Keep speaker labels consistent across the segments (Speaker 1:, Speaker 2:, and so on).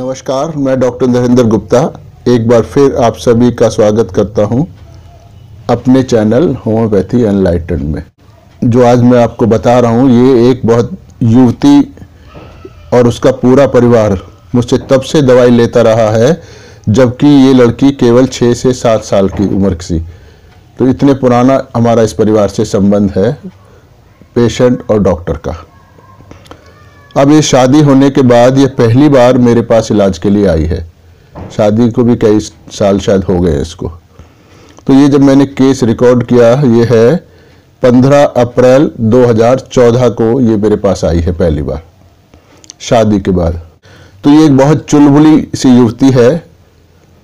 Speaker 1: नमस्कार, मैं डॉक्टर नरेंद्र गुप्ता एक बार फिर आप सभी का स्वागत करता हूं अपने चैनल होम्योपैथी एनलाइटन में। जो आज मैं आपको बता रहा हूं, ये एक बहुत युवती और उसका पूरा परिवार मुझसे तब से दवाई लेता रहा है जबकि ये लड़की केवल 6 से 7 साल की उम्र की। तो इतने पुराना हमारा इस परिवार से संबंध है पेशेंट और डॉक्टर का। अब ये शादी होने के बाद ये पहली बार मेरे पास इलाज के लिए आई है। शादी को भी कई साल शायद हो गए इसको। तो ये जब मैंने केस रिकॉर्ड किया, ये है 15 अप्रैल 2014 को ये मेरे पास आई है पहली बार शादी के बाद। तो ये एक बहुत चुलबुली सी युवती है।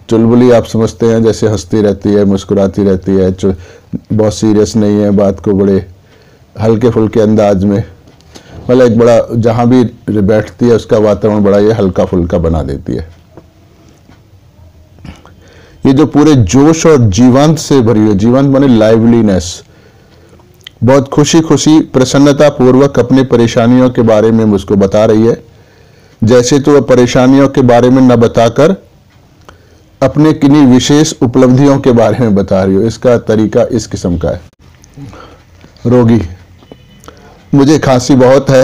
Speaker 1: चुलबुली आप समझते हैं, जैसे हंसती रहती है, मुस्कुराती रहती है, बहुत सीरियस नहीं है, बात को बड़े हल्के फुल्के अंदाज में, मतलब एक बड़ा जहां भी बैठती है उसका वातावरण बड़ा ये हल्का फुल्का बना देती है। ये जो पूरे जोश और जीवंत से भरी है, जीवंत माने लाइवलीनेस, बहुत खुशी खुशी प्रसन्नता पूर्वक अपनी परेशानियों के बारे में मुझको बता रही है। जैसे तो वह परेशानियों के बारे में न बताकर अपने किन्हीं विशेष उपलब्धियों के बारे में बता रही हो। इसका तरीका इस किस्म का है। रोगी, मुझे खांसी बहुत है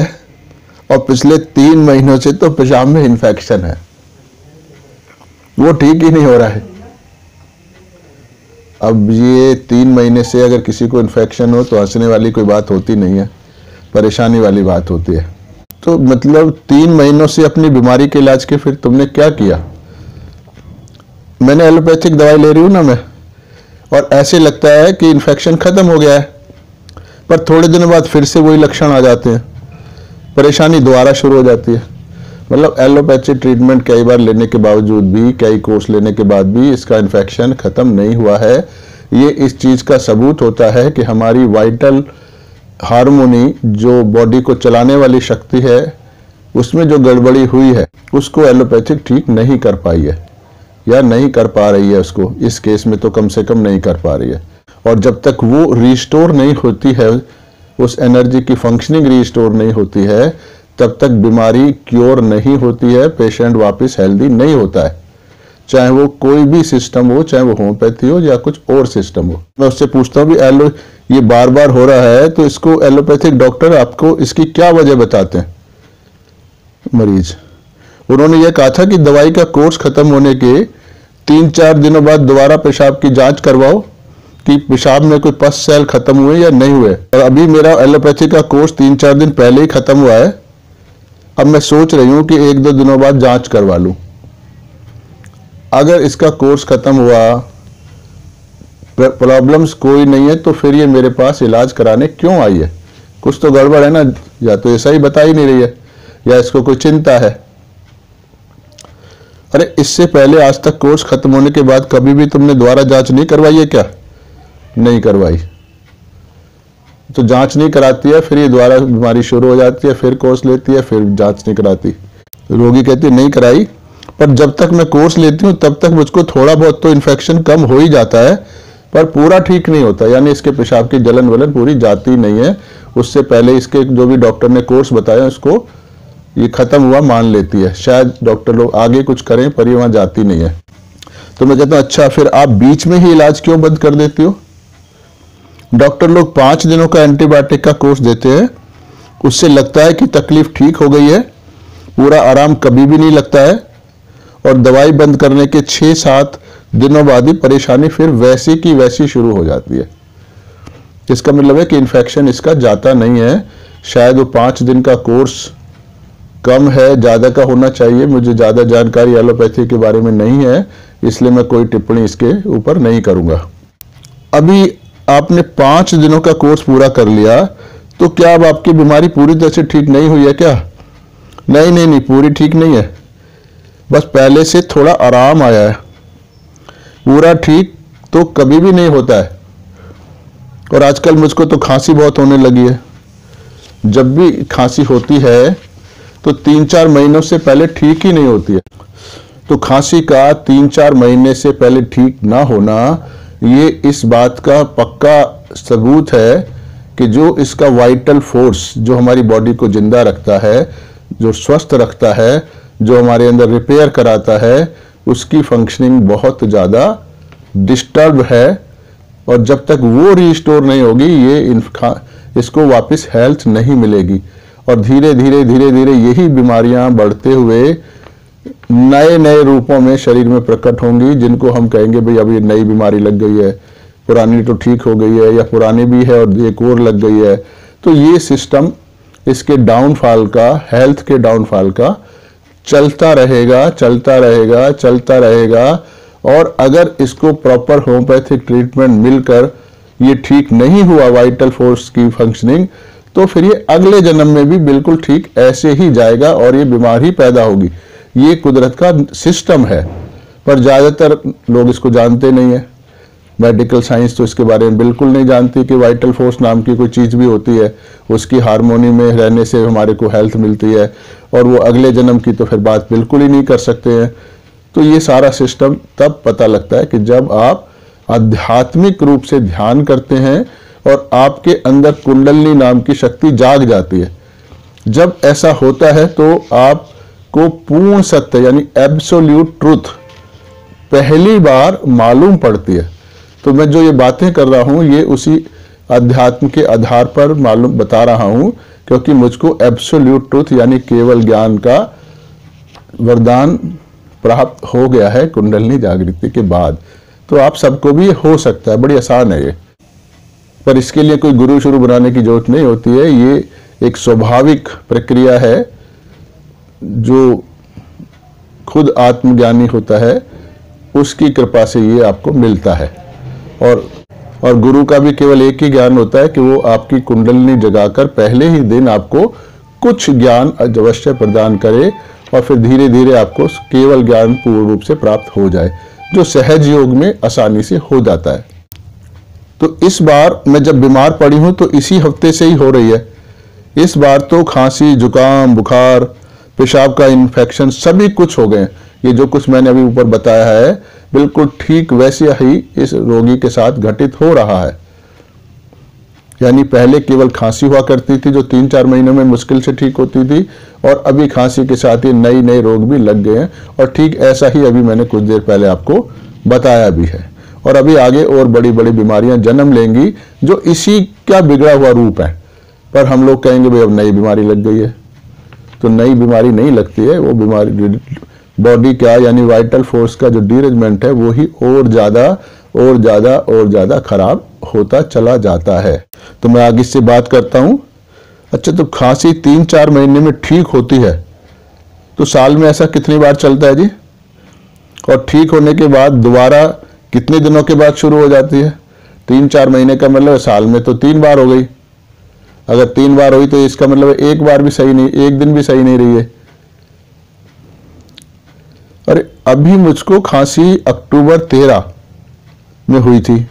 Speaker 1: और पिछले 3 महीनों से तो पेशाब में इन्फेक्शन है, वो ठीक ही नहीं हो रहा है। अब ये 3 महीने से अगर किसी को इन्फेक्शन हो तो हंसने वाली कोई बात होती नहीं है, परेशानी वाली बात होती है। तो मतलब 3 महीनों से अपनी बीमारी के इलाज के फिर तुमने क्या किया? मैंने एलोपैथिक दवाई ले रही हूं ना मैं, और ऐसे लगता है कि इन्फेक्शन खत्म हो गया है, पर थोड़े दिनों बाद फिर से वही लक्षण आ जाते हैं, परेशानी दोबारा शुरू हो जाती है। मतलब एलोपैथी ट्रीटमेंट कई बार लेने के बावजूद भी, कई कोर्स लेने के बाद भी इसका इन्फेक्शन खत्म नहीं हुआ है। ये इस चीज़ का सबूत होता है कि हमारी वाइटल हार्मोनी, जो बॉडी को चलाने वाली शक्ति है, उसमें जो गड़बड़ी हुई है उसको एलोपैथिक ठीक नहीं कर पाई है या नहीं कर पा रही है। उसको इस केस में तो कम से कम नहीं कर पा रही है। और जब तक वो रिस्टोर नहीं होती है, उस एनर्जी की फंक्शनिंग रिस्टोर नहीं होती है, तब तक बीमारी क्योर नहीं होती है, पेशेंट वापस हेल्दी नहीं होता है। चाहे वो कोई भी सिस्टम हो, चाहे वो होम्योपैथी हो या कुछ और सिस्टम हो। मैं उससे पूछता हूँ भी ये बार बार हो रहा है तो इसको एलोपैथिक डॉक्टर आपको इसकी क्या वजह बताते हैं? मरीज, उन्होंने ये कहा था कि दवाई का कोर्स खत्म होने के 3-4 दिनों बाद दोबारा पेशाब की जांच करवाओ कि पेशाब में कोई पस सेल खत्म हुए या नहीं हुए। और अभी मेरा एलोपैथी का कोर्स 3-4 दिन पहले ही खत्म हुआ है। अब मैं सोच रही हूँ कि 1-2 दिनों बाद जांच करवा लूँ। अगर इसका कोर्स खत्म हुआ, प्रॉब्लम्स कोई नहीं है, तो फिर ये मेरे पास इलाज कराने क्यों आई है? कुछ तो गड़बड़ है ना, या तो ऐसा ही बता ही नहीं रही है या इसको कोई चिंता है। अरे इससे पहले आज तक कोर्स खत्म होने के बाद कभी भी तुमने दोबारा जांच नहीं करवाई है क्या? नहीं करवाई। तो जांच नहीं कराती है, फिर ये दोबारा बीमारी शुरू हो जाती है, फिर कोर्स लेती है, फिर जांच नहीं कराती। रोगी कहती है नहीं कराई, पर जब तक मैं कोर्स लेती हूँ तब तक मुझको थोड़ा बहुत तो इन्फेक्शन कम हो ही जाता है, पर पूरा ठीक नहीं होता। यानी इसके पेशाब की जलन वलन पूरी जाती नहीं है। उससे पहले इसके जो भी डॉक्टर ने कोर्स बताया उसको ये खत्म हुआ मान लेती है। शायद डॉक्टर लोग आगे कुछ करें पर ये वहां जाती नहीं है। तो मैं कहता हूं अच्छा, फिर आप बीच में ही इलाज क्यों बंद कर देती हो? डॉक्टर लोग 5 दिनों का एंटीबायोटिक का कोर्स देते हैं, उससे लगता है कि तकलीफ ठीक हो गई है, पूरा आराम कभी भी नहीं लगता है, और दवाई बंद करने के 6-7 दिनों बाद ही परेशानी फिर वैसी की वैसी शुरू हो जाती है। इसका मतलब है कि इन्फेक्शन इसका जाता नहीं है। शायद वो 5 दिन का कोर्स कम है, ज्यादा का होना चाहिए। मुझे ज्यादा जानकारी एलोपैथी के बारे में नहीं है, इसलिए मैं कोई टिप्पणी इसके ऊपर नहीं करूंगा। अभी आपने 5 दिनों का कोर्स पूरा कर लिया, तो क्या अब आपकी बीमारी पूरी तरह से ठीक नहीं हुई है क्या? नहीं नहीं नहीं, पूरी ठीक नहीं है, बस पहले से थोड़ा आराम आया है। पूरा ठीक तो कभी भी नहीं होता है। और आजकल मुझको तो खांसी बहुत होने लगी है। जब भी खांसी होती है तो 3-4 महीनों से पहले ठीक ही नहीं होती है। तो खांसी का 3-4 महीने से पहले ठीक ना होना, ये इस बात का पक्का सबूत है कि जो इसका वाइटल फोर्स, जो हमारी बॉडी को जिंदा रखता है, जो स्वस्थ रखता है, जो हमारे अंदर रिपेयर कराता है, उसकी फंक्शनिंग बहुत ज़्यादा डिस्टर्ब है, और जब तक वो रिस्टोर नहीं होगी इसको वापस हेल्थ नहीं मिलेगी, और धीरे धीरे धीरे धीरे यही बीमारियां बढ़ते हुए नए नए रूपों में शरीर में प्रकट होंगी, जिनको हम कहेंगे भाई अभी नई बीमारी लग गई है, पुरानी तो ठीक हो गई है, या पुरानी भी है और एक और लग गई है। तो ये सिस्टम इसके डाउनफॉल का, हेल्थ के डाउनफॉल का चलता रहेगा चलता रहेगा चलता रहेगा। और अगर इसको प्रॉपर होम्योपैथिक ट्रीटमेंट मिलकर ये ठीक नहीं हुआ वाइटल फोर्स की फंक्शनिंग, तो फिर ये अगले जन्म में भी बिल्कुल ठीक ऐसे ही जाएगा और ये बीमारी पैदा होगी। ये कुदरत का सिस्टम है, पर ज़्यादातर लोग इसको जानते नहीं है। मेडिकल साइंस तो इसके बारे में बिल्कुल नहीं जानती कि वाइटल फोर्स नाम की कोई चीज़ भी होती है, उसकी हार्मोनी में रहने से हमारे को हेल्थ मिलती है, और वो अगले जन्म की तो फिर बात बिल्कुल ही नहीं कर सकते हैं। तो ये सारा सिस्टम तब पता लगता है कि जब आप आध्यात्मिक रूप से ध्यान करते हैं और आपके अंदर कुंडलिनी नाम की शक्ति जाग जाती है। जब ऐसा होता है तो आपको पूर्ण सत्य यानी एब्सोल्यूट ट्रुथ पहली बार मालूम पड़ती है। तो मैं जो ये बातें कर रहा हूँ ये उसी अध्यात्म के आधार पर मालूम बता रहा हूँ, क्योंकि मुझको एब्सोल्यूट ट्रुथ यानी केवल ज्ञान का वरदान प्राप्त हो गया है कुंडलिनी जागृति के बाद। तो आप सबको भी हो सकता है, बड़ी आसान है ये, पर इसके लिए कोई गुरु शुरू बनाने की जरूरत नहीं होती है। ये एक स्वाभाविक प्रक्रिया है, जो खुद आत्मज्ञानी होता है उसकी कृपा से ये आपको मिलता है। और गुरु का भी केवल एक ही ज्ञान होता है कि वो आपकी कुंडलिनी जगाकर पहले ही दिन आपको कुछ ज्ञान अवश्य प्रदान करे, और फिर धीरे धीरे आपको केवल ज्ञान पूर्ण रूप से प्राप्त हो जाए, जो सहज योग में आसानी से हो जाता है। तो इस बार मैं जब बीमार पड़ी हूं तो इसी हफ्ते से ही हो रही है। इस बार तो खांसी, जुकाम, बुखार, पेशाब का इन्फेक्शन सभी कुछ हो गए। ये जो कुछ मैंने अभी ऊपर बताया है बिल्कुल ठीक वैसे ही इस रोगी के साथ घटित हो रहा है। यानी पहले केवल खांसी हुआ करती थी जो 3-4 महीनों में मुश्किल से ठीक होती थी, और अभी खांसी के साथ ही नए नए रोग भी लग गए हैं, और ठीक ऐसा ही अभी मैंने कुछ देर पहले आपको बताया भी है। और अभी आगे और बड़ी बड़ी बीमारियां जन्म लेंगी जो इसी का बिगड़ा हुआ रूप है। पर हम लोग कहेंगे भाई अब नई बीमारी लग गई है, तो नई बीमारी नहीं लगती है। वो बीमारी बॉडी क्या यानी वाइटल फोर्स का जो डिरेंजमेंट है वो ही और ज्यादा खराब होता चला जाता है। तो मैं आगे से बात करता हूं। अच्छा, तो खांसी 3-4 महीने में ठीक होती है, तो साल में ऐसा कितनी बार चलता है जी? और ठीक होने के बाद दोबारा कितने दिनों के बाद शुरू हो जाती है? 3-4 महीने का मतलब साल में तो 3 बार हो गई। अगर 3 बार हुई तो इसका मतलब एक बार भी सही नहीं, एक दिन भी सही नहीं रही है। अरे अभी मुझको खांसी अक्टूबर 13 में हुई थी,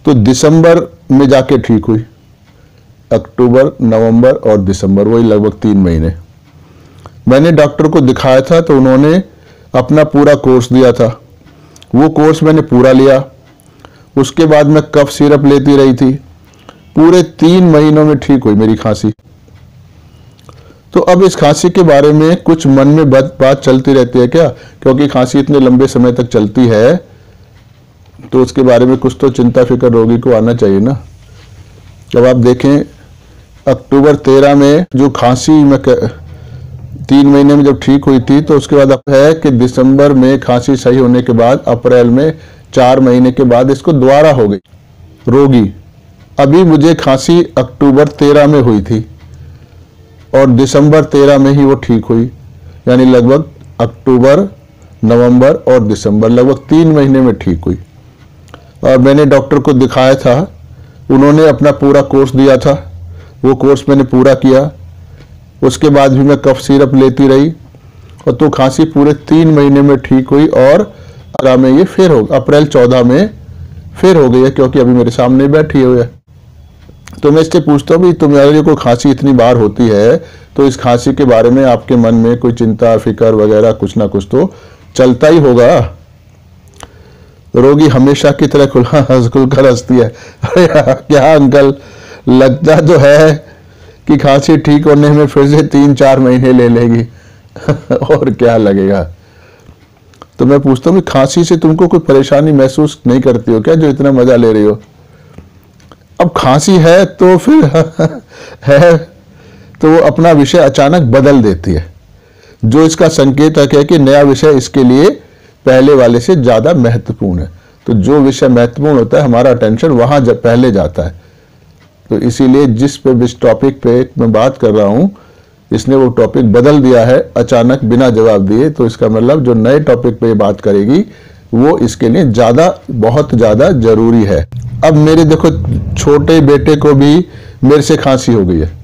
Speaker 1: तो दिसंबर में जाके ठीक हुई। अक्टूबर, नवंबर और दिसंबर, वही लगभग 3 महीने। मैंने डॉक्टर को दिखाया था तो उन्होंने अपना पूरा कोर्स दिया था, वो कोर्स मैंने पूरा लिया। उसके बाद मैं कफ सिरप लेती रही थी, पूरे 3 महीनों में ठीक हुई मेरी खांसी। तो अब इस खांसी के बारे में कुछ मन में बात चलती रहती है क्या? क्योंकि खांसी इतने लंबे समय तक चलती है तो उसके बारे में कुछ तो चिंता फिक्र रोगी को आना चाहिए ना। जब आप देखें अक्टूबर 13 में जो खांसी में 3 महीने में जब ठीक हुई थी, तो उसके बाद अब है कि दिसंबर में खांसी सही होने के बाद अप्रैल में 4 महीने के बाद इसको दोबारा हो गई रोगी। अभी मुझे खांसी अक्टूबर 13 में हुई थी और दिसंबर 13 में ही वो ठीक हुई, यानी लगभग अक्टूबर, नवंबर और दिसंबर लगभग 3 महीने में ठीक हुई। और मैंने डॉक्टर को दिखाया था, उन्होंने अपना पूरा कोर्स दिया था, वो कोर्स मैंने पूरा किया। उसके बाद भी मैं कफ सिरप लेती रही और तो खांसी पूरे 3 महीने में ठीक हुई। और में ये फिर हो अप्रैल 14 में फिर हो गई है, क्योंकि अभी मेरे सामने बैठी हुई है। तो मैं इससे पूछता हूँ, तुम्हारे को खांसी इतनी बार होती है तो इस खांसी के बारे में आपके मन में कोई चिंता फिक्र वगैरह कुछ ना कुछ तो चलता ही होगा। रोगी हमेशा की तरह खुलकर हंसती है। अरे क्या अंकल, लगता तो है कि खांसी ठीक होने में फिर से 3-4 महीने ले लेगी। और क्या लगेगा। तो मैं पूछता हूँ खांसी से तुमको कोई परेशानी महसूस नहीं करती हो क्या, जो इतना मजा ले रही हो? अब खांसी है तो फिर है तो वो अपना विषय अचानक बदल देती है, जो इसका संकेतक है कि नया विषय इसके लिए पहले वाले से ज्यादा महत्वपूर्ण है। तो जो विषय महत्वपूर्ण होता है हमारा अटेंशन वहां पहले जाता है। तो इसीलिए जिस टॉपिक पे मैं बात कर रहा हूं, इसने वो टॉपिक बदल दिया है अचानक बिना जवाब दिए। तो इसका मतलब जो नए टॉपिक पे बात करेगी वो इसके लिए बहुत ज्यादा जरूरी है। अब मेरे देखो छोटे बेटे को भी मेरे से खांसी हो गई है।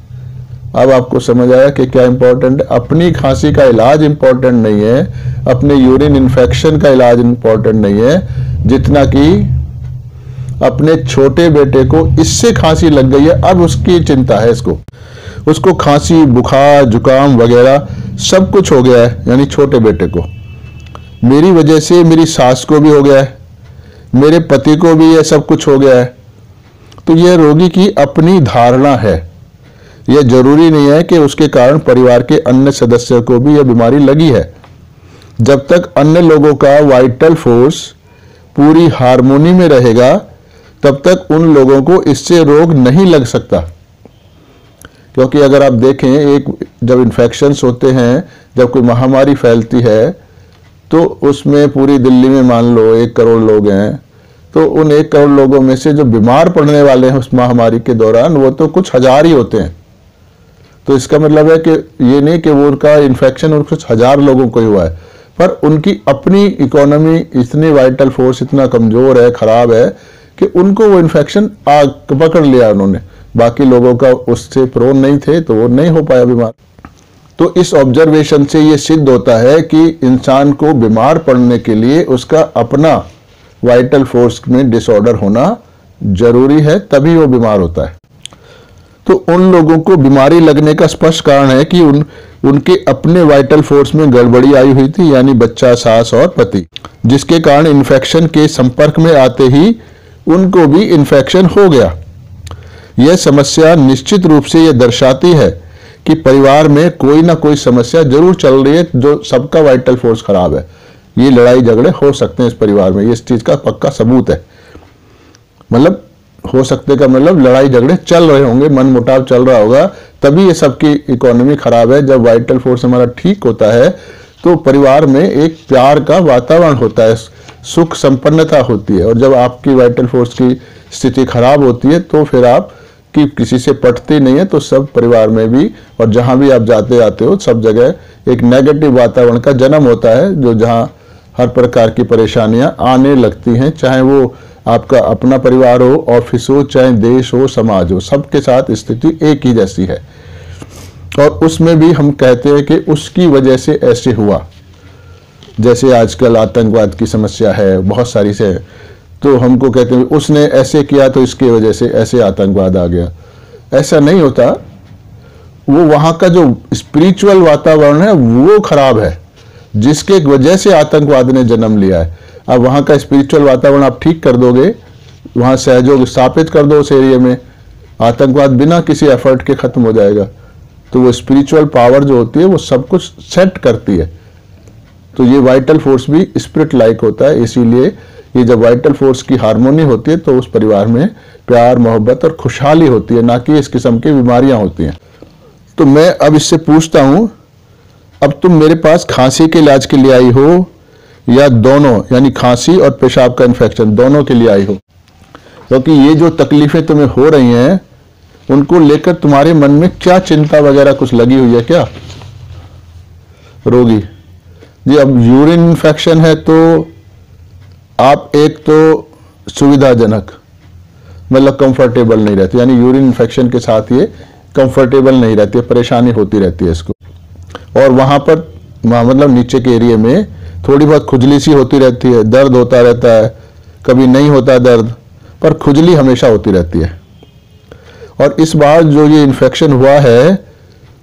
Speaker 1: अब आपको समझ आया कि क्या इंपॉर्टेंट है। अपनी खांसी का इलाज इंपॉर्टेंट नहीं है, अपने यूरिन इन्फेक्शन का इलाज इंपॉर्टेंट नहीं है, जितना कि अपने छोटे बेटे को इससे खांसी लग गई है। अब उसकी चिंता है, उसको खांसी बुखार जुकाम वगैरह सब कुछ हो गया है। यानी छोटे बेटे को मेरी वजह से मेरी सास को भी हो गया है, मेरे पति को भी यह सब कुछ हो गया है। तो यह रोगी की अपनी धारणा है, यह जरूरी नहीं है कि उसके कारण परिवार के अन्य सदस्यों को भी यह बीमारी लगी है। जब तक अन्य लोगों का वाइटल फोर्स पूरी हार्मोनी में रहेगा तब तक उन लोगों को इससे रोग नहीं लग सकता। क्योंकि अगर आप देखें जब इन्फेक्शंस होते हैं, जब कोई महामारी फैलती है, तो उसमें पूरी दिल्ली में मान लो 1 करोड़ लोग हैं, तो उन 1 करोड़ लोगों में से जो बीमार पड़ने वाले हैं उस महामारी के दौरान वो तो कुछ हजार ही होते हैं। तो इसका मतलब है कि ये नहीं कि वो उनका इन्फेक्शन और कुछ हजार लोगों को ही हुआ है, पर उनकी अपनी इकोनॉमी इतनी वाइटल फोर्स इतना कमजोर है, खराब है कि उनको वो इन्फेक्शन पकड़ लिया उन्होंने। बाकी लोगों का उससे प्रोन नहीं थे तो वो नहीं हो पाया बीमार। तो इस ऑब्जर्वेशन से ये सिद्ध होता है कि इंसान को बीमार पड़ने के लिए उसका अपना वाइटल फोर्स में डिसऑर्डर होना जरूरी है, तभी वो बीमार होता है। तो उन लोगों को बीमारी लगने का स्पष्ट कारण है कि उनके अपने वाइटल फोर्स में गड़बड़ी आई हुई थी, यानी बच्चा, सास और पति, जिसके कारण इन्फेक्शन के संपर्क में आते ही उनको भी इन्फेक्शन हो गया। यह समस्या निश्चित रूप से यह दर्शाती है कि परिवार में कोई ना कोई समस्या जरूर चल रही है, जो सबका वाइटल फोर्स खराब है। ये लड़ाई झगड़े हो सकते हैं इस परिवार में, इस चीज का पक्का सबूत है। मतलब हो सकते का मतलब लड़ाई झगड़े चल रहे होंगे, मन मुटाव चल रहा होगा, तभी ये सबकी इकोनॉमी खराब है। जब वाइटल फोर्स हमारा ठीक होता है तो परिवार में एक प्यार का वातावरण होता है, सुख संपन्नता होती है। और जब आपकी वाइटल फोर्स की स्थिति खराब होती है तो फिर आप कि किसी से पटती नहीं है, तो सब परिवार में भी और जहां भी आप जाते आते हो सब जगह एक नेगेटिव वातावरण का जन्म होता है, जो जहां हर प्रकार की परेशानियां आने लगती हैं। चाहे वो आपका अपना परिवार हो, ऑफिस हो, चाहे देश हो, समाज हो, सबके साथ स्थिति एक ही जैसी है। और उसमें भी हम कहते हैं कि उसकी वजह से ऐसे हुआ। जैसे आजकल आतंकवाद की समस्या है बहुत सारी से, तो हमको कहते हैं उसने ऐसे किया तो इसकी वजह से ऐसे आतंकवाद आ गया। ऐसा नहीं होता, वो वहां का जो स्पिरिचुअल वातावरण है वो खराब है, जिसके वजह से आतंकवाद ने जन्म लिया है। अब वहां का स्पिरिचुअल वातावरण आप ठीक कर दोगे, वहां सहयोग स्थापित कर दो उस एरिया में, आतंकवाद बिना किसी एफर्ट के खत्म हो जाएगा। तो वो स्पिरिचुअल पावर जो होती है वो सब कुछ सेट करती है। तो ये वाइटल फोर्स भी स्पिरिट लाइक होता है। इसीलिए ये जब वाइटल फोर्स की हार्मोनी होती है तो उस परिवार में प्यार, मोहब्बत और खुशहाली होती है, ना कि इस किस्म की बीमारियां होती हैं। तो मैं अब इससे पूछता हूं, अब तुम मेरे पास खांसी के इलाज के लिए आई हो या दोनों, यानी खांसी और पेशाब का इन्फेक्शन दोनों के लिए आई हो? क्योंकि ये जो तकलीफें तुम्हें हो रही हैं उनको लेकर तुम्हारे मन में क्या चिंता वगैरह कुछ लगी हुई है क्या रोगी जी? अब यूरिन इन्फेक्शन है तो आप एक तो सुविधाजनक मतलब कंफर्टेबल नहीं रहती, यानी यूरिन इन्फेक्शन के साथ ये कंफर्टेबल नहीं रहती है, परेशानी होती रहती है इसको। और वहां पर मतलब नीचे के एरिया में थोड़ी बहुत खुजली सी होती रहती है, दर्द होता रहता है, कभी नहीं होता दर्द, पर खुजली हमेशा होती रहती है। और इस बार जो ये इन्फेक्शन हुआ है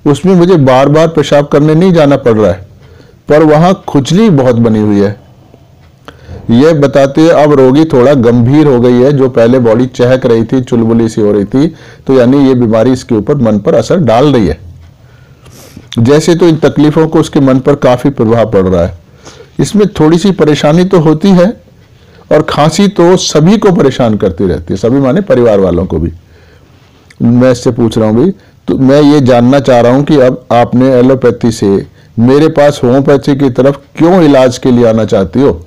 Speaker 1: उसमें मुझे बार बार पेशाब करने नहीं जाना पड़ रहा है, पर वहां खुजली बहुत बनी हुई है। यह बताते हैं अब रोगी थोड़ा गंभीर हो गई है। जो पहले बॉडी चहक रही थी, चुलबुली सी हो रही थी, तो यानी ये बीमारी इसके ऊपर मन पर असर डाल रही है। जैसे तो इन तकलीफों को उसके मन पर काफी प्रभाव पड़ रहा है। इसमें थोड़ी सी परेशानी तो होती है, और खांसी तो सभी को परेशान करती रहती है, सभी माने परिवार वालों को भी। मैं इससे पूछ रहा हूं भाई, तो मैं ये जानना चाह रहा हूं कि अब आपने एलोपैथी से मेरे पास होम्योपैथी की तरफ क्यों इलाज के लिए आना चाहती हो?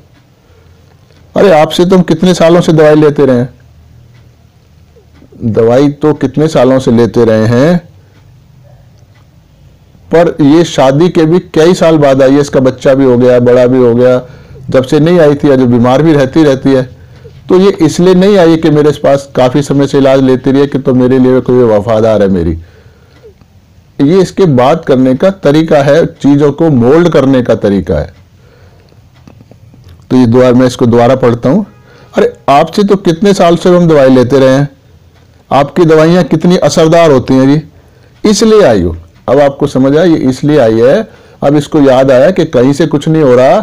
Speaker 1: अरे आपसे तुम कितने सालों से दवाई लेते रहे हैं? दवाई तो कितने सालों से लेते रहे हैं, पर ये शादी के भी कई साल बाद आई है, इसका बच्चा भी हो गया, बड़ा भी हो गया, जब से नहीं आई थी, जो बीमार भी रहती है। तो ये इसलिए नहीं आई कि मेरे पास काफी समय से इलाज लेती रही है कि तो मेरे लिए कोई वफादार है मेरी। ये इसके बात करने का तरीका है, चीजों को मोल्ड करने का तरीका है। तो ये दोबारा मैं इसको दोबारा पढ़ता हूं। अरे आपसे तो कितने साल से हम दवाई लेते रहे हैं, आपकी दवाइयां कितनी असरदार होती हैं जी, इसलिए आई हो। अब आपको समझ आया ये इसलिए आई है। अब इसको याद आया कि कहीं से कुछ नहीं हो रहा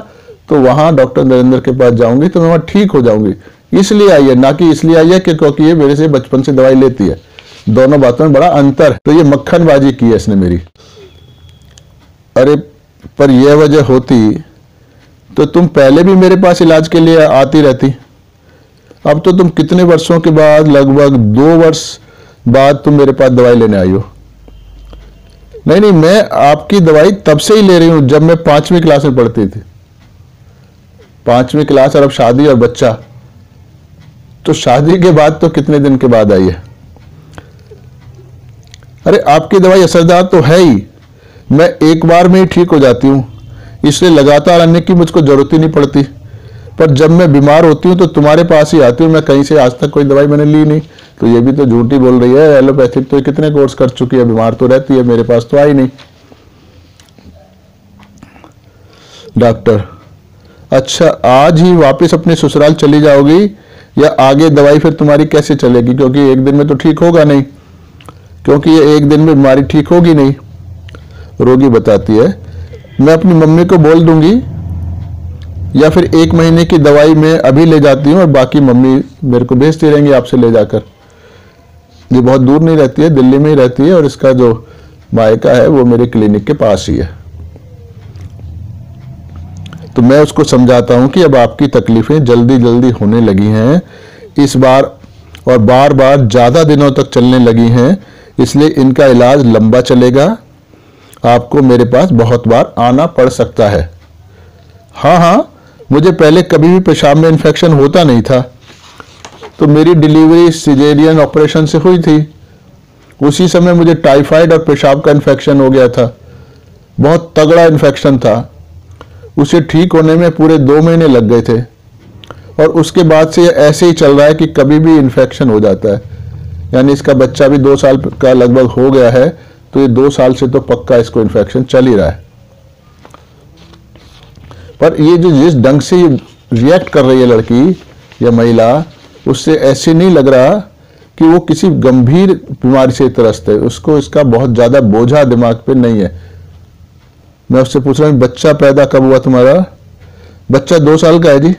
Speaker 1: तो वहां डॉक्टर नरेंद्र के पास जाऊंगी तो मैं वहां ठीक हो जाऊंगी, इसलिए आई है, ना कि इसलिए आई है कि क्योंकि ये मेरे से बचपन से दवाई लेती है। दोनों बातों में बड़ा अंतर है। तो ये मक्खनबाजी की है इसने मेरी। अरे पर यह वजह होती तो तुम पहले भी मेरे पास इलाज के लिए आती रहती। अब तो तुम कितने वर्षों के बाद, लगभग 2 वर्ष बाद तुम मेरे पास दवाई लेने आई हो। नहीं, मैं आपकी दवाई तब से ही ले रही हूं जब मैं 5वीं क्लास में पढ़ती थी। 5वीं क्लास, और अब शादी और बच्चा, तो शादी के बाद तो कितने दिन के बाद आई है। अरे आपकी दवाई असरदार तो है ही, मैं एक बार में ही ठीक हो जाती हूं, इसलिए लगातार आने की मुझको जरूरत ही नहीं पड़ती। पर जब मैं बीमार होती हूं तो तुम्हारे पास ही आती हूं, मैं कहीं से आज तक कोई दवाई मैंने ली नहीं। तो ये भी तो झूठी बोल रही है, एलोपैथिक तो कितने कोर्स कर चुकी है, बीमार तो रहती है, मेरे पास तो आई नहीं। डॉक्टर, अच्छा आज ही वापस अपने ससुराल चली जाओगी या आगे दवाई फिर तुम्हारी कैसे चलेगी, क्योंकि एक दिन में तो ठीक होगा नहीं, क्योंकि ये एक दिन में बीमारी ठीक होगी नहीं। रोगी बताती है, मैं अपनी मम्मी को बोल दूंगी या फिर 1 महीने की दवाई मैं अभी ले जाती हूँ और बाकी मम्मी मेरे को भेजती रहेंगी आपसे ले जाकर। ये बहुत दूर नहीं रहती है, दिल्ली में ही रहती है, और इसका जो मायका है वो मेरे क्लिनिक के पास ही है। तो मैं उसको समझाता हूं कि अब आपकी तकलीफें जल्दी जल्दी होने लगी हैं इस बार, और बार बार ज्यादा दिनों तक चलने लगी हैं, इसलिए इनका इलाज लंबा चलेगा, आपको मेरे पास बहुत बार आना पड़ सकता है। हाँ, मुझे पहले कभी भी पेशाब में इन्फेक्शन होता नहीं था, तो मेरी डिलीवरी सिजेरियन ऑपरेशन से हुई थी। उसी समय मुझे टाइफाइड और पेशाब का इन्फेक्शन हो गया था, बहुत तगड़ा इन्फेक्शन था। उसे ठीक होने में पूरे 2 महीने लग गए थे, और उसके बाद से ऐसे ही चल रहा है कि कभी भी इन्फेक्शन हो जाता है। यानी इसका बच्चा भी 2 साल का लगभग हो गया है, तो ये 2 साल से तो पक्का इसको इन्फेक्शन चल ही रहा है। पर ये जो जिस ढंग से रिएक्ट कर रही है लड़की या महिला, उससे ऐसे नहीं लग रहा कि वो किसी गंभीर बीमारी से त्रस्त है, उसको इसका बहुत ज्यादा बोझा दिमाग पे नहीं है। मैं उससे पूछ रहा हूँ, बच्चा पैदा कब हुआ तुम्हारा? बच्चा 2 साल का है जी।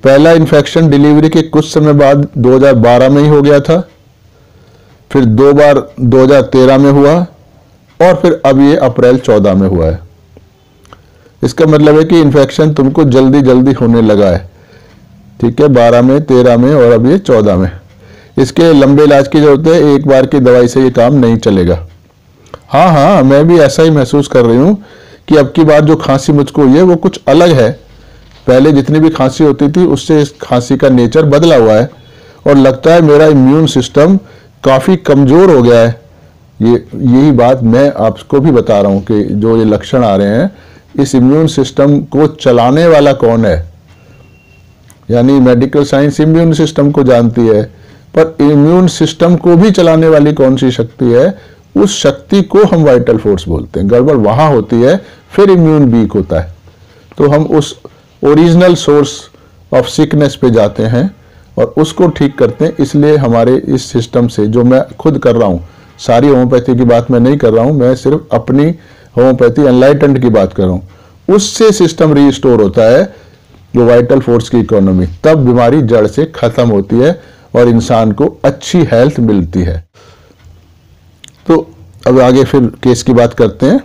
Speaker 1: पहला इन्फेक्शन डिलीवरी के कुछ समय बाद 2012 में ही हो गया था, फिर 2 बार 2013 में हुआ, और फिर अब ये अप्रैल 14 में हुआ है। इसका मतलब है कि इन्फेक्शन तुमको जल्दी जल्दी होने लगा है। ठीक है, 12 में, 13 में और अब ये 14 में। इसके लंबे इलाज की जरूरत है, एक बार की दवाई से ये काम नहीं चलेगा। हाँ, मैं भी ऐसा ही महसूस कर रही हूँ कि अब की बार जो खांसी मुझको हुई है वो कुछ अलग है। पहले जितनी भी खांसी होती थी उससे इस खांसी का नेचर बदला हुआ है, और लगता है मेरा इम्यून सिस्टम काफी कमजोर हो गया है। यही बात मैं आपको भी बता रहा हूँ कि जो ये लक्षण आ रहे हैं, इस इम्यून सिस्टम को चलाने वाला कौन है? यानी मेडिकल साइंस इम्यून सिस्टम को जानती है, पर इम्यून सिस्टम को भी चलाने वाली कौन सी शक्ति है, उस शक्ति को हम वाइटल फोर्स बोलते हैं। गड़बड़ वहां होती है, फिर इम्यून वीक होता है। तो हम उस ओरिजिनल सोर्स ऑफ सिकनेस पे जाते हैं और उसको ठीक करते हैं। इसलिए हमारे इस सिस्टम से, जो मैं खुद कर रहा हूँ, सारी होम्योपैथी की बात मैं नहीं कर रहा हूँ, मैं सिर्फ अपनी होम्योपैथी एनलाइटेंड की बात कर रहा हूँ, उससे सिस्टम रीस्टोर होता है, जो वाइटल फोर्स की इकोनॉमी। तब बीमारी जड़ से खत्म होती है और इंसान को अच्छी हेल्थ मिलती है। तो अब आगे फिर केस की बात करते हैं।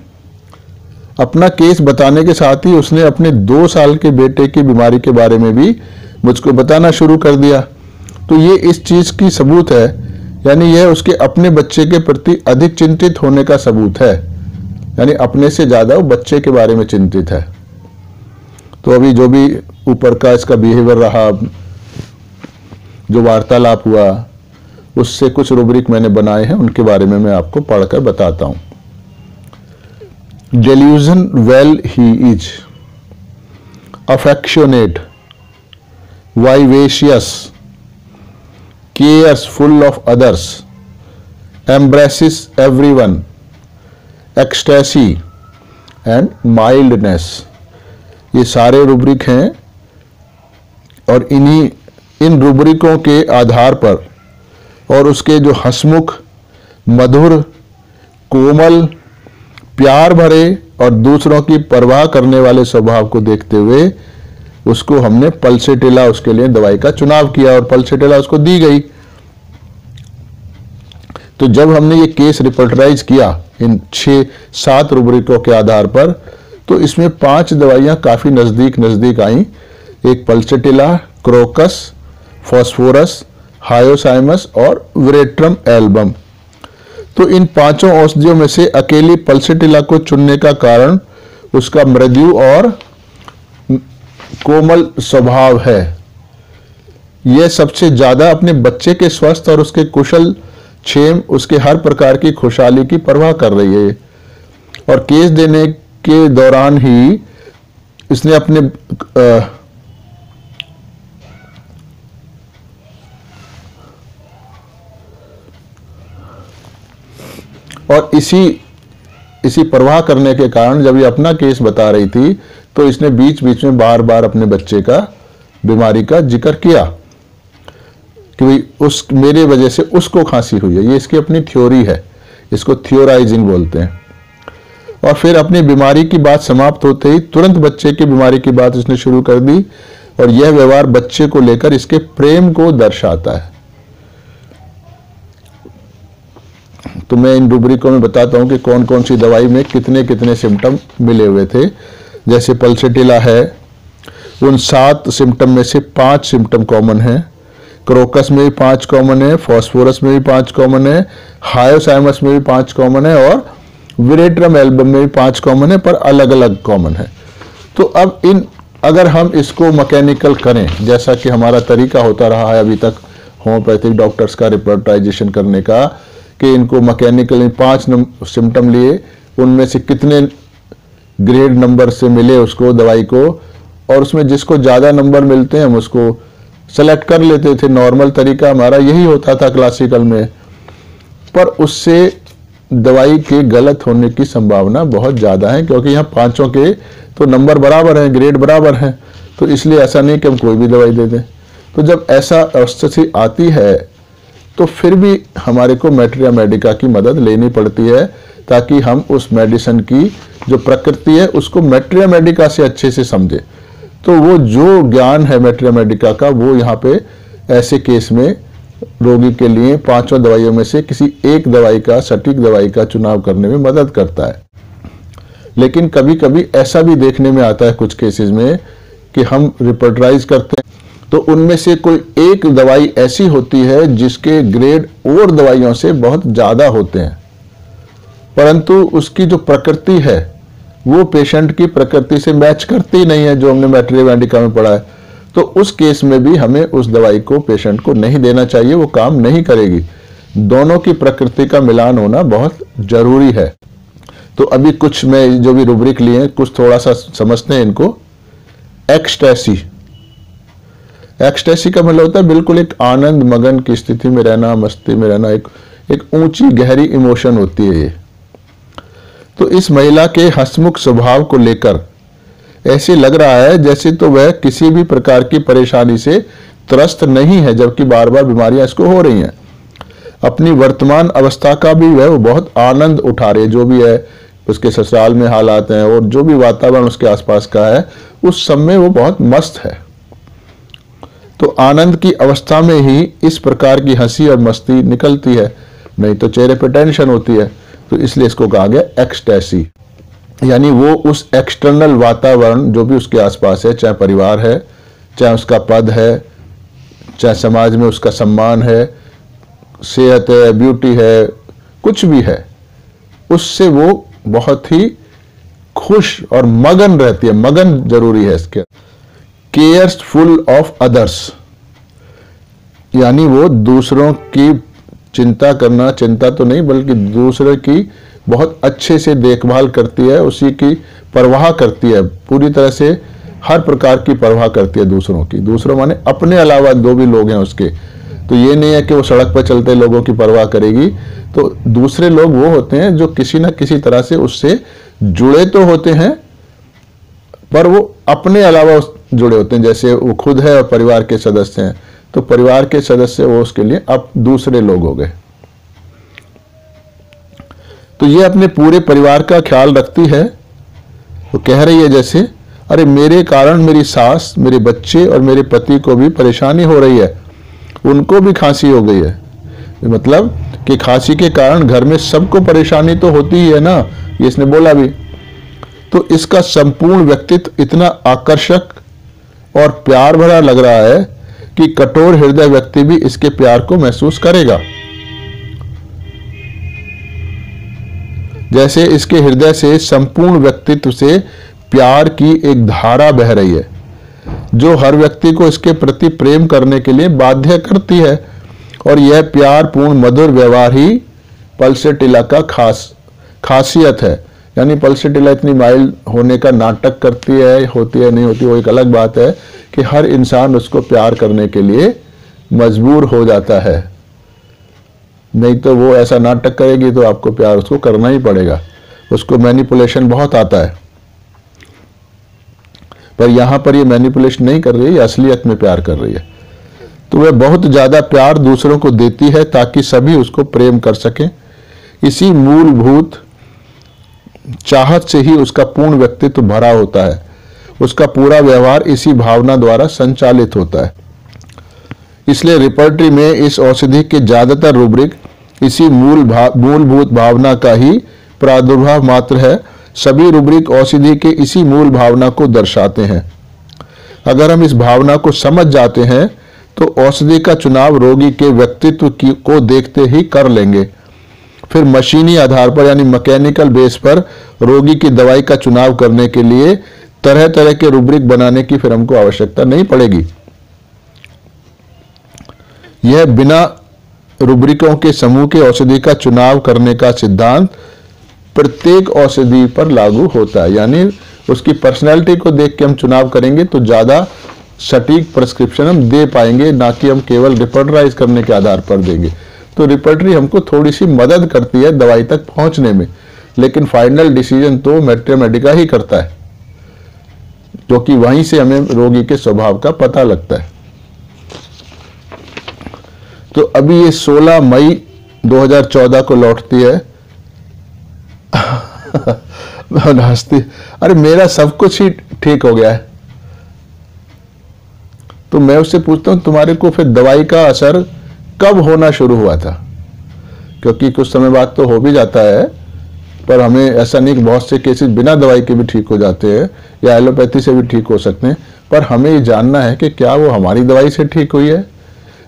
Speaker 1: अपना केस बताने के साथ ही उसने अपने 2 साल के बेटे की बीमारी के बारे में भी मुझको बताना शुरू कर दिया। तो ये इस चीज की सबूत है, यानी यह उसके अपने बच्चे के प्रति अधिक चिंतित होने का सबूत है, यानी अपने से ज्यादा वो बच्चे के बारे में चिंतित है। तो अभी जो भी ऊपर का इसका बिहेवियर रहा, जो वार्तालाप हुआ, उससे कुछ रूब्रिक मैंने बनाए हैं, उनके बारे में मैं आपको पढ़कर बताता हूं। Delusion well he is, affectionate, vivacious, cares full of others, embraces everyone, ecstasy and mildness। ये सारे रूब्रिक हैं और इन रूब्रिकों के आधार पर और उसके जो हंसमुख, मधुर, कोमल, प्यार भरे और दूसरों की परवाह करने वाले स्वभाव को देखते हुए उसको हमने पल्सेटिला, उसके लिए दवाई का चुनाव किया और पल्सेटिला उसको दी गई। तो जब हमने ये केस रिपोर्टराइज किया इन 6-7 रूब्रिकों के आधार पर, तो इसमें 5 दवाइयां काफी नजदीक आई। एक पल्सेटिला, क्रोकस, फॉस्फोरस, हायोसाइमस और विरेट्रम एल्बम। तो इन 5 औषधियों में से अकेली पल्सेटिला को चुनने का कारण उसका मृदु और कोमल स्वभाव है। यह सबसे ज्यादा अपने बच्चे के स्वस्थ और उसके कुशल क्षेम, उसके हर प्रकार की खुशहाली की परवाह कर रही है। और केस देने के दौरान ही इसने अपने और इसी परवाह करने के कारण जब ये अपना केस बता रही थी तो इसने बीच बीच में बार बार अपने बच्चे का बीमारी का जिक्र किया कि भाई मेरे वजह से उसको खांसी हुई है। ये इसकी अपनी थ्योरी है, इसको थियोराइजिंग बोलते हैं। और फिर अपनी बीमारी की बात समाप्त होते ही तुरंत बच्चे की बीमारी की बात इसने शुरू कर दी और यह व्यवहार बच्चे को लेकर इसके प्रेम को दर्शाता है। तो मैं इन रूब्रिकों में बताता हूं कि कौन कौन सी दवाई में कितने कितने सिम्टम मिले हुए थे। जैसे पल्सेटिला है, उन 7 सिम्टम में से 5 सिम्टम कॉमन है। क्रोकस में भी 5 कॉमन है, फॉस्फोरस में भी 5 कॉमन है, हायोसाइमस में भी 5 कॉमन है और विरेट्रम एल्बम में भी 5 कॉमन है, पर अलग अलग कॉमन है। तो अब अगर हम इसको मैकेनिकल करें, जैसा कि हमारा तरीका होता रहा है अभी तक होम्योपैथिक डॉक्टर्स का रिपोर्टाइजेशन करने का, कि इनको मैकेनिकली 5 सिम्टम लिए, उनमें से कितने ग्रेड नंबर से मिले उसको दवाई को, और उसमें जिसको ज़्यादा नंबर मिलते हैं हम उसको सेलेक्ट कर लेते थे। नॉर्मल तरीका हमारा यही होता था क्लासिकल में, पर उससे दवाई के गलत होने की संभावना बहुत ज़्यादा है, क्योंकि यहाँ 5 के तो नंबर बराबर हैं, ग्रेड बराबर हैं। तो इसलिए ऐसा नहीं कि हम कोई भी दवाई दे दें। तो जब ऐसा स्थिति आती है तो फिर भी हमारे को मैट्रिया मेडिका की मदद लेनी पड़ती है, ताकि हम उस मेडिसिन की जो प्रकृति है उसको मैट्रिया मेडिका से अच्छे से समझे। तो वो जो ज्ञान है मैट्रिया मेडिका का, वो यहाँ पे ऐसे केस में रोगी के लिए 5 दवाइयों में से किसी एक दवाई का, सटीक दवाई का चुनाव करने में मदद करता है। लेकिन कभी कभी ऐसा भी देखने में आता है कुछ केसेस में कि हम रिपोर्टराइज करते हैं तो उनमें से कोई एक दवाई ऐसी होती है जिसके ग्रेड और दवाइयों से बहुत ज्यादा होते हैं, परंतु उसकी जो प्रकृति है वो पेशेंट की प्रकृति से मैच करती नहीं है, जो हमने मैट्रिया मेडिका में पढ़ा है। तो उस केस में भी हमें उस दवाई को पेशेंट को नहीं देना चाहिए, वो काम नहीं करेगी। दोनों की प्रकृति का मिलान होना बहुत जरूरी है। तो अभी कुछ मैं जो भी रूब्रिक लिए कुछ थोड़ा सा समझते हैं इनको। एक्सटेसी का मतलब होता है बिल्कुल एक आनंद मगन की स्थिति में रहना, मस्ती में रहना, एक ऊंची गहरी इमोशन होती है ये। तो इस महिला के हंसमुख स्वभाव को लेकर ऐसे लग रहा है जैसे तो वह किसी भी प्रकार की परेशानी से त्रस्त नहीं है, जबकि बार बार बीमारियां इसको हो रही हैं। अपनी वर्तमान अवस्था का भी वह बहुत आनंद उठा रही है, जो भी है उसके ससुराल में हालात हैं और जो भी वातावरण उसके आसपास का है उस सब में वो बहुत मस्त है। तो आनंद की अवस्था में ही इस प्रकार की हंसी और मस्ती निकलती है, नहीं तो चेहरे पर टेंशन होती है। तो इसलिए इसको कहा गया एक्सटैसी। यानी वो उस एक्सटर्नल वातावरण जो भी उसके आसपास है, चाहे परिवार है, चाहे उसका पद है, चाहे समाज में उसका सम्मान है, सेहत है, ब्यूटी है, कुछ भी है, उससे वो बहुत ही खुश और मगन रहती है। मगन जरूरी है इसके। केयरफुल ऑफ अदर्स, यानी वो दूसरों की चिंता करना, चिंता तो नहीं बल्कि दूसरे की बहुत अच्छे से देखभाल करती है, उसी की परवाह करती है, पूरी तरह से हर प्रकार की परवाह करती है दूसरों की। दूसरों माने अपने अलावा जो भी लोग हैं उसके। तो ये नहीं है कि वो सड़क पर चलते लोगों की परवाह करेगी। तो दूसरे लोग वो होते हैं जो किसी न किसी तरह से उससे जुड़े तो होते हैं, पर वो अपने अलावा जुड़े होते हैं। जैसे वो खुद है और परिवार के सदस्य हैं, तो परिवार के सदस्य वो उसके लिए अब दूसरे लोग हो गए। तो ये अपने पूरे परिवार का ख्याल रखती है। वो कह रही है जैसे, अरे मेरे कारण मेरी सास, मेरे बच्चे और मेरे पति को भी परेशानी हो रही है, उनको भी खांसी हो गई है। मतलब कि खांसी के कारण घर में सबको परेशानी तो होती ही है ना, ये इसने बोला भी। तो इसका संपूर्ण व्यक्तित्व इतना आकर्षक और प्यार भरा लग रहा है कि कठोर हृदय व्यक्ति भी इसके प्यार को महसूस करेगा। जैसे इसके हृदय से संपूर्ण व्यक्तित्व से प्यार की एक धारा बह रही है, जो हर व्यक्ति को इसके प्रति प्रेम करने के लिए बाध्य करती है। और यह प्यार पूर्ण मधुर व्यवहार ही पल्सेटिला का खासियत है। यानी पल्सेटिला इतनी माइल्ड होने का नाटक करती है, होती है नहीं होती वो एक अलग बात है, कि हर इंसान उसको प्यार करने के लिए मजबूर हो जाता है। नहीं तो वो ऐसा नाटक करेगी तो आपको प्यार उसको करना ही पड़ेगा। उसको मैनिपुलेशन बहुत आता है, पर यहां पर ये मैनिपुलेशन नहीं कर रही है, असलियत में प्यार कर रही है। तो वह बहुत ज्यादा प्यार दूसरों को देती है ताकि सभी उसको प्रेम कर सकें। इसी मूलभूत चाहत से ही उसका पूर्ण व्यक्तित्व भरा होता है। उसका पूरा व्यवहार इसी भावना द्वारा संचालित होता है। इसलिए रिपर्टरी में इस औषधि के ज्यादातर रूब्रिक इसी मूलभूत भावना का ही प्रादुर्भाव मात्र है। सभी रूब्रिक औषधि के इसी मूल भावना को दर्शाते हैं। अगर हम इस भावना को समझ जाते हैं तो औषधि का चुनाव रोगी के व्यक्तित्व को देखते ही कर लेंगे। फिर मशीनी आधार पर यानी मैकेनिकल बेस पर रोगी की दवाई का चुनाव करने के लिए तरह तरह के रूब्रिक बनाने की फिर हमको आवश्यकता नहीं पड़ेगी। यह बिना रूब्रिकों के समूह के औषधि का चुनाव करने का सिद्धांत प्रत्येक औषधि पर लागू होता है। यानी उसकी पर्सनैलिटी को देख के हम चुनाव करेंगे तो ज्यादा सटीक प्रिस्क्रिप्शन हम दे पाएंगे, ना कि हम केवल रिपर्टराइज करने के आधार पर देंगे। तो रिपर्टरी हमको थोड़ी सी मदद करती है दवाई तक पहुंचने में, लेकिन फाइनल डिसीजन तो मैट्रिमेडिका ही करता है, क्योंकि वहीं से हमें रोगी के स्वभाव का पता लगता है। तो अभी ये 16 मई 2014 को लौटती है। हंसती, अरे मेरा सब कुछ ही ठीक हो गया है। तो मैं उससे पूछता हूं तुम्हारे को फिर दवाई का असर कब होना शुरू हुआ था? क्योंकि कुछ समय बाद तो हो भी जाता है, पर हमें ऐसा नहीं कि बहुत से केसेस बिना दवाई के भी ठीक हो जाते हैं या एलोपैथी से भी ठीक हो सकते हैं, पर हमें ये जानना है कि क्या वो हमारी दवाई से ठीक हुई है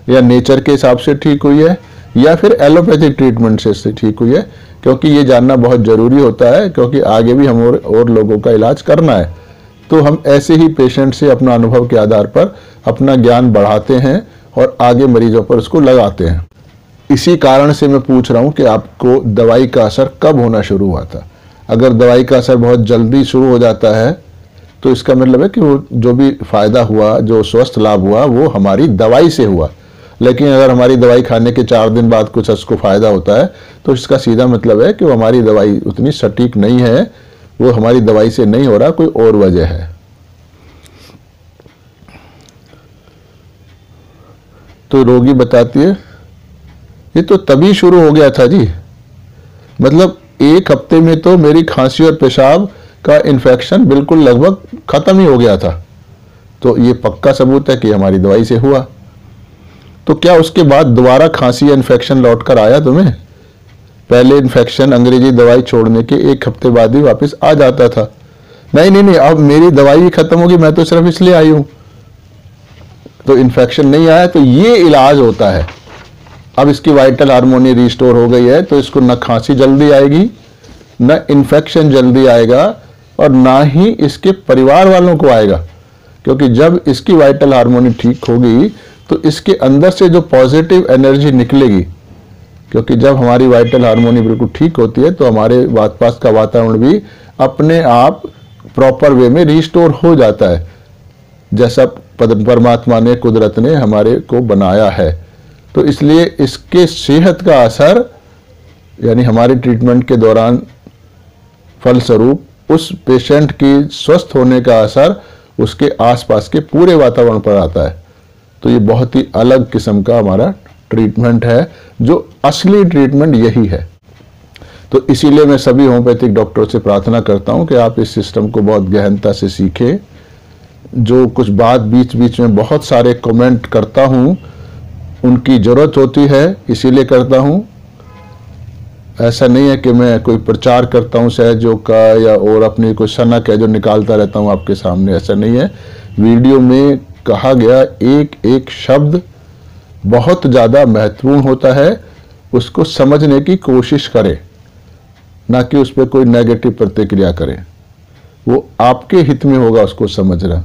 Speaker 1: या नेचर के हिसाब से ठीक हुई है या फिर एलोपैथिक ट्रीटमेंट से ठीक हुई है। क्योंकि ये जानना बहुत जरूरी होता है, क्योंकि आगे भी हम और लोगों का इलाज करना है। तो हम ऐसे ही पेशेंट से अपना अनुभव के आधार पर अपना ज्ञान बढ़ाते हैं और आगे मरीजों पर उसको लगाते हैं। इसी कारण से मैं पूछ रहा हूं कि आपको दवाई का असर कब होना शुरू हुआ था। अगर दवाई का असर बहुत जल्दी शुरू हो जाता है तो इसका मतलब है कि वो जो भी फायदा हुआ, जो स्वस्थ लाभ हुआ, वो हमारी दवाई से हुआ। लेकिन अगर हमारी दवाई खाने के 4 दिन बाद कुछ उसको फायदा होता है तो इसका सीधा मतलब है कि वो हमारी दवाई उतनी सटीक नहीं है, वो हमारी दवाई से नहीं हो रहा, कोई और वजह है। तो रोगी बताती है ये तो तभी शुरू हो गया था जी, मतलब 1 हफ्ते में तो मेरी खांसी और पेशाब का इन्फेक्शन बिल्कुल लगभग खत्म ही हो गया था। तो ये पक्का सबूत है कि हमारी दवाई से हुआ। तो क्या उसके बाद दोबारा खांसी या इन्फेक्शन लौट कर आया तुम्हें? पहले इन्फेक्शन अंग्रेजी दवाई छोड़ने के 1 हफ्ते बाद ही वापस आ जाता था। नहीं, अब मेरी दवाई ही खत्म होगी, मैं तो सिर्फ इसलिए आई हूं, तो इन्फेक्शन नहीं आया, तो ये इलाज होता है। अब इसकी वाइटल हार्मोनी रिस्टोर हो गई है, तो इसको न खांसी जल्दी आएगी, न इन्फेक्शन जल्दी आएगा, और ना ही इसके परिवार वालों को आएगा, क्योंकि जब इसकी वाइटल हार्मोनी ठीक होगी तो इसके अंदर से जो पॉजिटिव एनर्जी निकलेगी, क्योंकि जब हमारी वाइटल हार्मोनी बिल्कुल ठीक होती है तो हमारे आसपास का वातावरण भी अपने आप प्रॉपर वे में रिस्टोर हो जाता है, जैसा परमात्मा ने, कुदरत ने हमारे को बनाया है। तो इसलिए इसके सेहत का असर, यानी हमारे ट्रीटमेंट के दौरान फलस्वरूप उस पेशेंट की स्वस्थ होने का असर उसके आसपास के पूरे वातावरण पर आता है। तो ये बहुत ही अलग किस्म का हमारा ट्रीटमेंट है, जो असली ट्रीटमेंट यही है। तो इसीलिए मैं सभी होम्योपैथिक डॉक्टरों से प्रार्थना करता हूं कि आप इस सिस्टम को बहुत गहनता से सीखें। जो कुछ बात बीच बीच में बहुत सारे कमेंट करता हूं, उनकी ज़रूरत होती है, इसीलिए करता हूं। ऐसा नहीं है कि मैं कोई प्रचार करता हूं सहजों का, या और अपनी कोई सनक है जो निकालता रहता हूं आपके सामने, ऐसा नहीं है। वीडियो में कहा गया एक एक शब्द बहुत ज़्यादा महत्वपूर्ण होता है, उसको समझने की कोशिश करें, ना कि उस पर कोई नेगेटिव प्रतिक्रिया करें। वो आपके हित में होगा उसको समझना।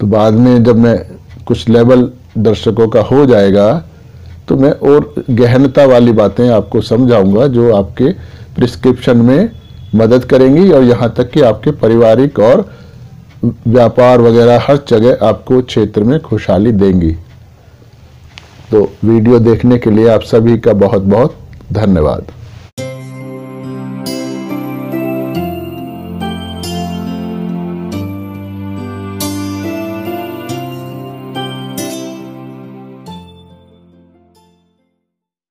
Speaker 1: तो बाद में जब मैं कुछ लेवल दर्शकों का हो जाएगा तो मैं और गहनता वाली बातें आपको समझाऊंगा, जो आपके प्रिस्क्रिप्शन में मदद करेंगी, और यहाँ तक कि आपके पारिवारिक और व्यापार वगैरह हर जगह आपको क्षेत्र में खुशहाली देंगी। तो वीडियो देखने के लिए आप सभी का बहुत बहुत धन्यवाद।